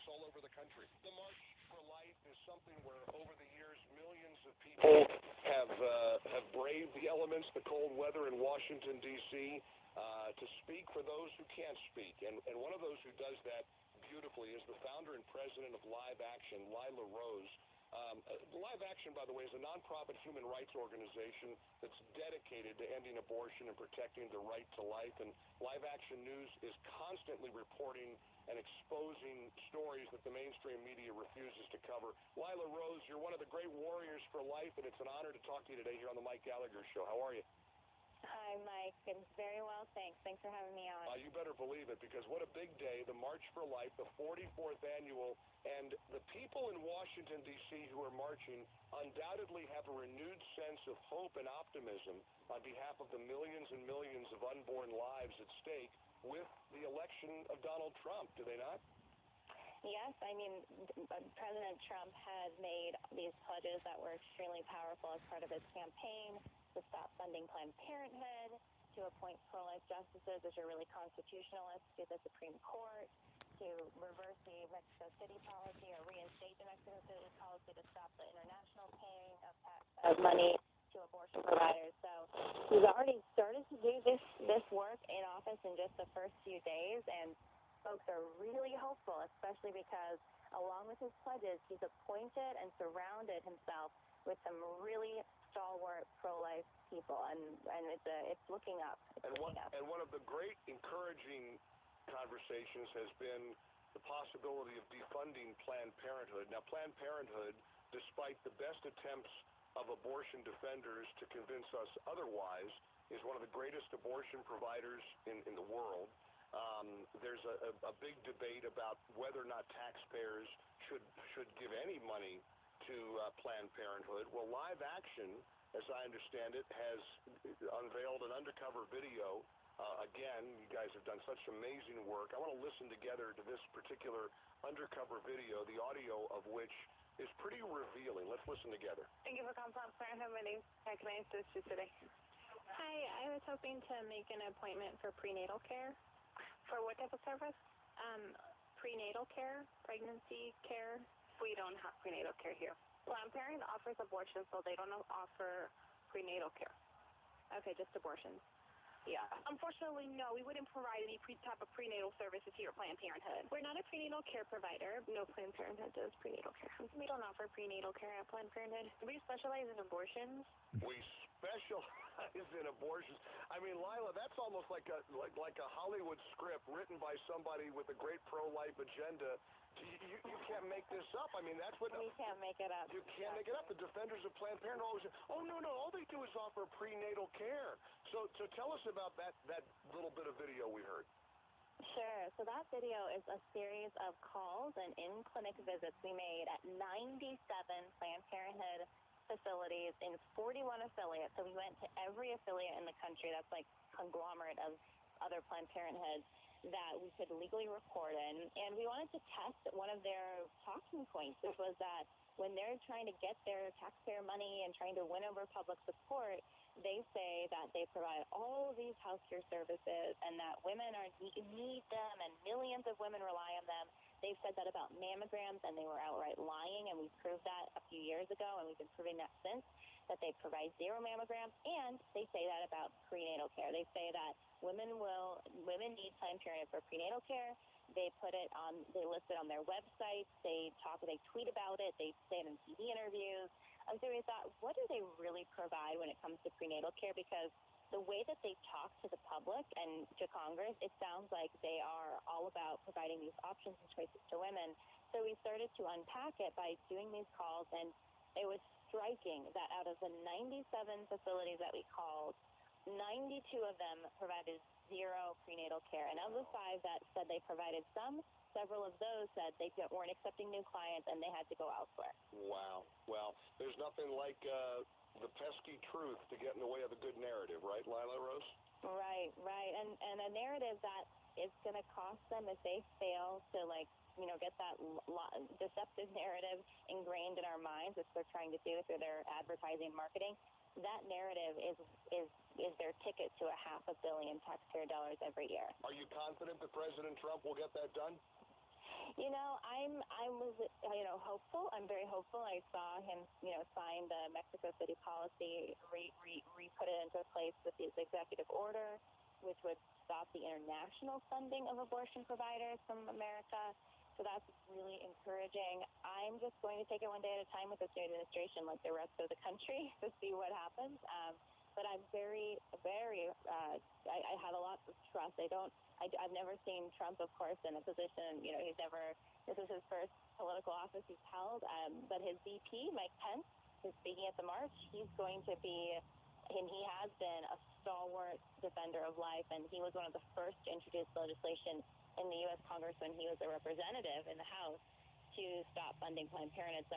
clinics all over the country. The March for Life is something where over the years millions of people have braved the elements, the cold weather in Washington, D.C., to speak for those who can't speak. And one of those who does that beautifully is the founder and president of Live Action, Lila Rose. Live Action, by the way, is a nonprofit human rights organization that's dedicated to ending abortion and protecting the right to life. And Live Action News is constantly reporting and exposing stories that the mainstream media refuses to cover. Lila Rose, you're one of the great warriors for life, and it's an honor to talk to you today here on the Mike Gallagher Show. How are you? Hi, Mike. I'm very well, thanks. Thanks for having me on. You better believe it, because what a big day, the March for Life, the 44th annual, and the people in Washington, D.C. who are marching undoubtedly have a renewed sense of hope and optimism on behalf of the millions and millions of unborn lives at stake with the election of Donald Trump, do they not? Yes, I mean, President Trump had made these pledges that were extremely powerful as part of his campaign to stop funding Planned Parenthood, to appoint pro-life justices, which are really constitutionalists, to the Supreme Court, to reverse the Mexico City policy or reinstate the Mexico City policy to stop the international paying of money to abortion providers. So he's already started to do this work in office in just the first few days, and folks are really hopeful, especially because along with his pledges, he's appointed and surrounded himself with some really stalwart pro-life people, and it's looking up. And one of the great encouraging conversations has been the possibility of defunding Planned Parenthood. Now, Planned Parenthood, despite the best attempts of abortion defenders to convince us otherwise, is one of the greatest abortion providers in the world. There's a big debate about whether or not taxpayers should give any money to Planned Parenthood. Well, Live Action, as I understand it, has unveiled an undercover video. Again, you guys have done such amazing work. I want to listen together to this particular undercover video, the audio of which is pretty revealing. Let's listen together. Thank you for calling Planned Parenthood. My name is Can I assist you today? Hi, I was hoping to make an appointment for prenatal care. For what type of service? Prenatal care, pregnancy care. We don't have prenatal care here. Planned Parenthood offers abortion, so they don't offer prenatal care. Okay, just abortions. Yeah. Unfortunately, no. We wouldn't provide any type of prenatal services here at Planned Parenthood. We're not a prenatal care provider. No, Planned Parenthood does prenatal care. We don't offer prenatal care at Planned Parenthood. We specialize in abortions. We specialize in abortions. I mean, Lila, that's almost like a Hollywood script written by somebody with a great pro-life agenda. You can't make this up. I mean, that's what... We can't make it up. You can't make it up. The defenders of Planned Parenthood always say, oh, no, all they do is offer prenatal care. So tell us about that little bit of video we heard. Sure. So that video is a series of calls and in-clinic visits we made at 97 Planned Parenthood facilities in 41 affiliates. So we went to every affiliate in the country that's like conglomerate of other Planned Parenthoods that we could legally record in. And we wanted to test one of their talking points, which was that when they're trying to get their taxpayer money and trying to win over public support, they say that they provide all of these healthcare services and that women need them and millions of women rely on them. They've said that about mammograms, and they were outright lying, and we proved that a few years ago, and we've been proving that since, that they provide 0 mammograms, and they say that about prenatal care. They say that women need Planned Parenthood for prenatal care. They list it on their website. They tweet about it. They say it in TV interviews. So we thought, what do they really provide when it comes to prenatal care? Because the way that they talk to the public and to Congress, it sounds like they are all about providing these options and choices to women. So we started to unpack it by doing these calls, and it was striking that out of the 97 facilities that we called, 92 of them provided 0 prenatal care. And of the 5 that said they provided some, several of those said they weren't accepting new clients and they had to go elsewhere. Wow. Well, there's nothing like the pesky truth to get in the way of a good narrative, right, Lila Rose? Right. And a narrative that is going to cost them if they fail to, get that deceptive narrative ingrained in our minds, which they're trying to do through their advertising and marketing. That narrative is their ticket to $500 million taxpayer dollars every year. Are you confident that President Trump will get that done? I was, hopeful. I'm very hopeful. I saw him, sign the Mexico City policy, put it into place with his executive order, which would stop the international funding of abortion providers from America. So that's really encouraging. I'm just going to take it one day at a time with this new administration, like the rest of the country, to see what happens. But I'm very, very, I have a lot of trust. I've never seen Trump, of course, in a position, this is his first political office he's held. But his VP, Mike Pence, is speaking at the march. He's going to be, and he has been, a stalwart defender of life, and he was one of the first to introduce legislation in the U.S. Congress when he was a representative in the House to stop funding Planned Parenthood. So